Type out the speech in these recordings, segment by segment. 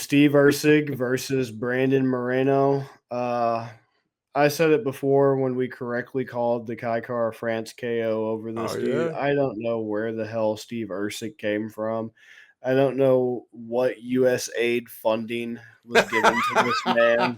Steve Erceg versus Brandon Moreno. I said it before when we correctly called the Kaikara France KO over Oh this dude. yeah, I don't know where the hell Steve Erceg came from. I don't know what U.S. aid funding was given to this man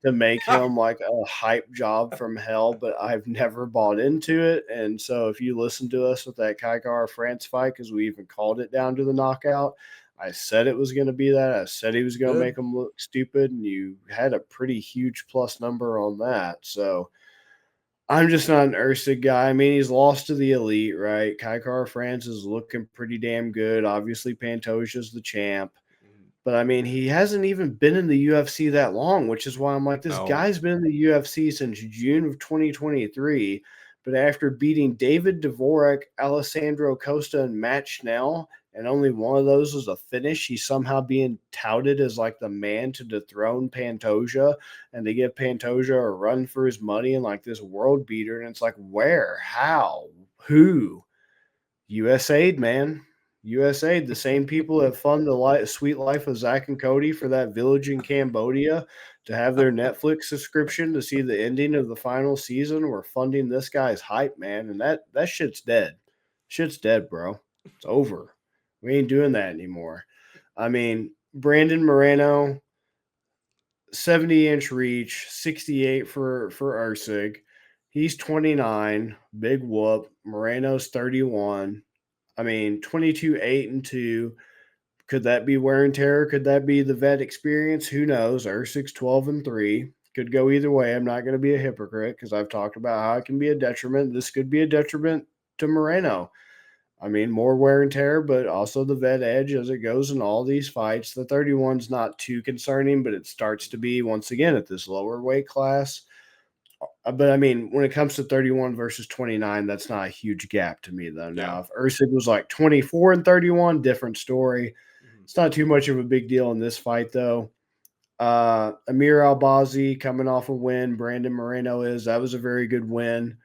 to make him like a hype job from hell, but I've never bought into it. And so if you listen to us with that Kaikara France fight, because we even called it down to the knockout, I said it was going to be that. I said he was going to good. make him look stupid, and you had a pretty huge plus number on that. So I'm just not an Ursig guy. I mean, he's lost to the elite, right? Kaikara France is looking pretty damn good. Obviously, Pantosia's the champ. Mhm. But I mean, he hasn't even been in the UFC that long, which is why I'm like, this No, guy's been in the UFC since June of 2023. But after beating David Dvorak, Alessandro Costa, and Matt Schnell, and only one of those was a finish, he's somehow being touted as like the man to dethrone Pantoja and to give Pantoja a run for his money and like this world beater. And it's like, where? How? Who? USAID, man. USAID, the same people that fund the sweet life of Zach and Cody for that village in Cambodia to have their Netflix subscription to see the ending of the final season were funding this guy's hype, man. And that shit's dead. Shit's dead, bro. It's over. We ain't doing that anymore. I mean, Brandon Moreno, 70-inch reach, 68 for Ursig. He's 29, big whoop. Moreno's 31. I mean, 22, 8, and 2. Could that be wear and tear? Could that be the vet experience? Who knows? Ursig's 12 and 3. Could go either way. I'm not going to be a hypocrite because I've talked about how it can be a detriment. This could be a detriment to Moreno. I mean, more wear and tear, but also the vet edge as it goes in all these fights. The 31's not too concerning, but it starts to be once again at this lower weight class. But I mean, when it comes to 31 versus 29, that's not a huge gap to me, though. yeah. Now, if Usyk was like 24 and 31, different story. Mhm. It's not too much of a big deal in this fight, though. Amir Albazi coming off a win. Brandon Moreno that was a very good win.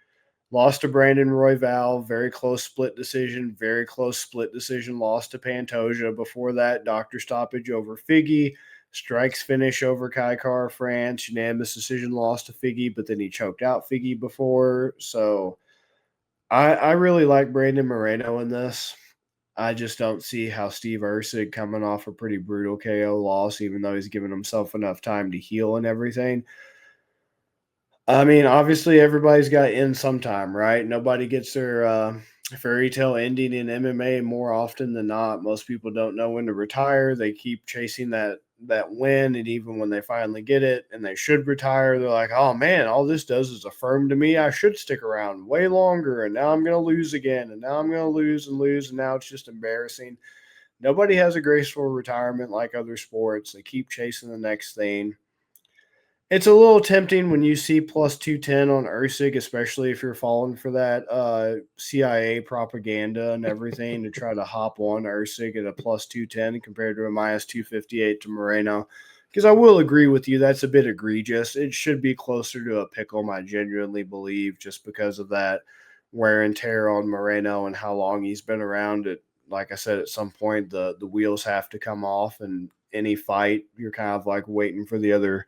Lost to Brandon Royval, very close split decision, very close split decision. Lost to Pantoja. Before that, doctor stoppage over Figgy. Strikes finish over Kaikar France. Unanimous decision lost to Figgy, but then he choked out Figgy before. So I really like Brandon Moreno in this. I just don't see how Steve Erceg coming off a pretty brutal KO loss, even though he's given himself enough time to heal and everything. I mean, obviously, everybody's got to end sometime, right? Nobody gets their fairy tale ending in MMA more often than not. Most people don't know when to retire. They keep chasing that win, and even when they finally get it and they should retire, they're like, "Oh man, all this does is affirm to me I should stick around way longer." And now I'm going to lose again, and now I'm going to lose and lose, and now it's just embarrassing. Nobody has a graceful retirement like other sports. They keep chasing the next thing. It's a little tempting when you see plus 210 on Ursig, especially if you're falling for that CIA propaganda and everything to try to hop on Ursig at a plus 210 compared to a minus 258 to Moreno. Because I will agree with you, that's a bit egregious. It should be closer to a pick'em, I genuinely believe, just because of that wear and tear on Moreno and how long he's been around. It, like I said, at some point the wheels have to come off, and any fight, you're kind of like waiting for the other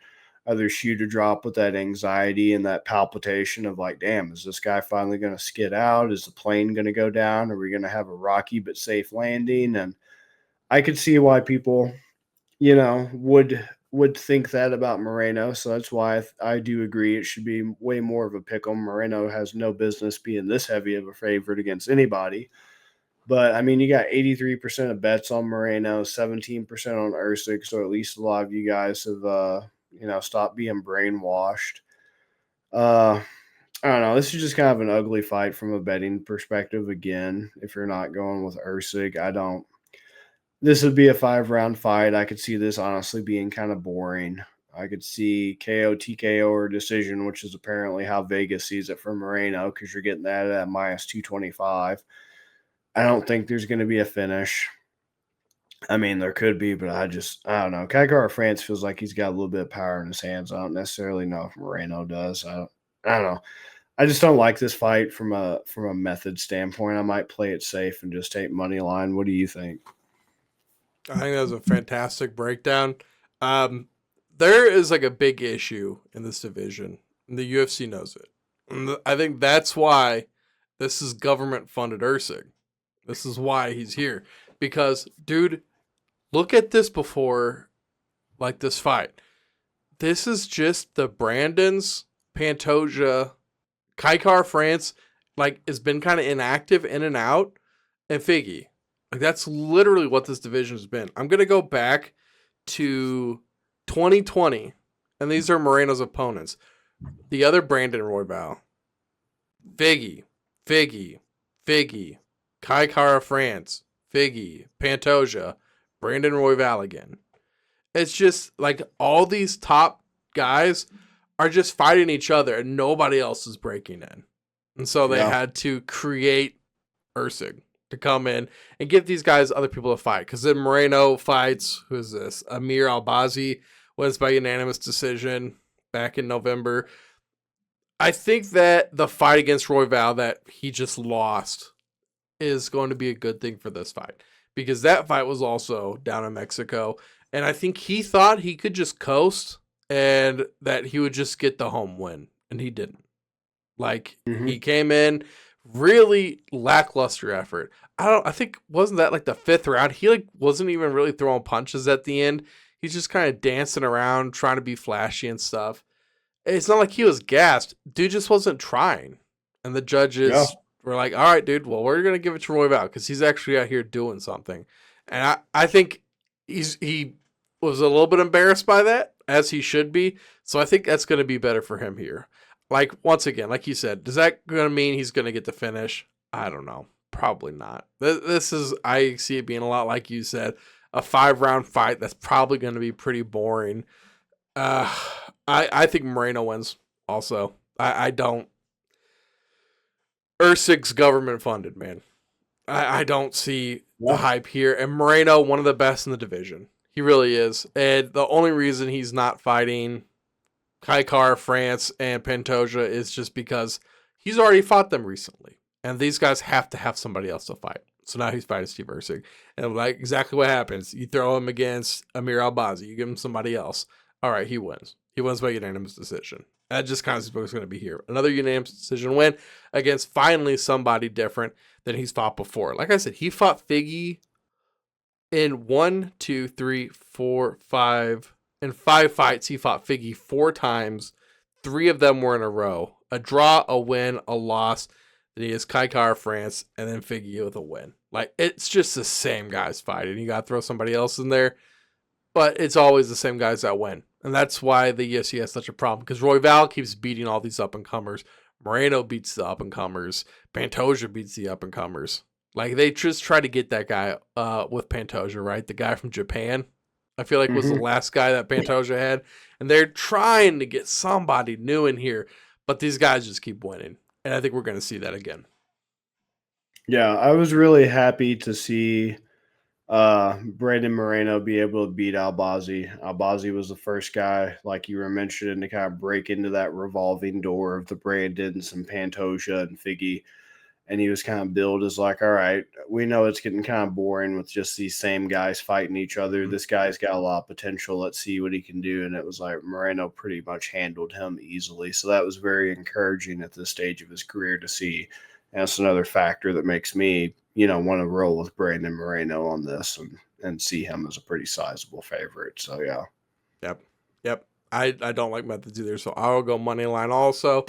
shoe to drop with that anxiety and that palpitation of like, damn, is this guy finally going to skid out? Is the plane going to go down? Are we going to have a rocky but safe landing? And I could see why people, would think that about Moreno. So that's why I do agree it should be way more of a pick 'em. Moreno has no business being this heavy of a favorite against anybody. But I mean, you got 83% of bets on Moreno, 17% on Usyk. So at least a lot of you guys have, stopped being brainwashed. Uh, I don't know. This is just kind of an ugly fight from a betting perspective. Again, if you're not going with Usyk, I don't. This would be a 5-round fight. I could see this honestly being kind of boring. I could see KO, TKO, or decision, which is apparently how Vegas sees it for Moreno because you're getting that at minus 225. I don't think there's going to be a finish. I mean, there could be, but I don't know. Kaikara France feels like he's got a little bit of power in his hands. I don't necessarily know if Moreno does. I don't know. I just don't like this fight from a method standpoint. I might play it safe and just take money line. What do you think? I think that was a fantastic breakdown. There is like a big issue in this division, and the UFC knows it. And I think that's why this is government funded Erceg. This is why he's here. Because, dude, look at this before like this fight. This is just the Brandons, Pantoja, Kaikar France, like has been kind of inactive in and out, and Figgy. Like that's literally what this division has been. I'm gonna go back to 2020, and these are Moreno's opponents. The other Brandon Royval, Figgy, Figgy, Figgy, Kaikara France, Figgy, Pantoja, Brandon Royval again. It's just like all these top guys are just fighting each other and nobody else is breaking in. And so they had to create Erceg to come in and give these guys other people to fight. Because then Moreno fights, who is this? Amir Albazi wins by unanimous decision back in November. I think that the fight against Royval that he just lost is going to be a good thing for this fight. Because that fight was also down in Mexico. And I think he thought he could just coast and that he would just get the home win. And he didn't. Like, he came in, really lackluster effort. I think, wasn't that like the 5th round? He like wasn't even really throwing punches at the end. He's just kind of dancing around, trying to be flashy and stuff. It's not like he was gassed. Dude just wasn't trying. And the judges were like, all right, dude, well, we're going to give it to Royval because he's actually out here doing something. And I think he was a little bit embarrassed by that, as he should be. So I think that's going to be better for him here. Like, once again, like you said, does that going to mean he's going to get the finish? I don't know. Probably not. This is, I see it being a lot like you said, a 5-round fight that's probably going to be pretty boring. I think Moreno wins also. I don't. Erceg's government funded, man. I don't see the hype here. And Moreno, one of the best in the division. He really is. And the only reason he's not fighting Kaikar, France, and Pantoja is just because he's already fought them recently. And these guys have to have somebody else to fight. So now he's fighting Steve Erceg. And like exactly what happens. You throw him against Amir Albazi. You give him somebody else. All right, he wins. He wins by unanimous decision. That just kind of is what's going to be here. Another unanimous decision win against finally somebody different than he's fought before. Like I said, he fought Figgy in 1, 2, 3, 4, 5. In 5 fights, he fought Figgy 4 times. 3 of them were in a row. A draw, a win, a loss. Then he has Kaikar France, and then Figgy with a win. Like, it's just the same guys fighting. You got to throw somebody else in there. But it's always the same guys that win. And that's why the UFC has such a problem. Because Royval keeps beating all these up-and-comers. Moreno beats the up-and-comers. Pantoja beats the up-and-comers. Like, they just try to get that guy with Pantoja, right? The guy from Japan, I feel like was the last guy that Pantoja had. And they're trying to get somebody new in here. But these guys just keep winning. And I think we're going to see that again. Yeah, I was really happy to see Brandon Moreno be able to beat Albazi. Albazi was the first guy, like you were mentioning, to kind of break into that revolving door of the Brandons and Pantoja and Figgy. And he was kind of billed as like, all right, we know it's getting kind of boring with just these same guys fighting each other. This guy's got a lot of potential. Let's see what he can do. And it was like Moreno pretty much handled him easily. So that was very encouraging at this stage of his career to see. And that's another factor that makes me, want to roll with Brandon Moreno on this and see him as a pretty sizable favorite. So, yeah. Yep. I don't like methods either, so I'll go money line also.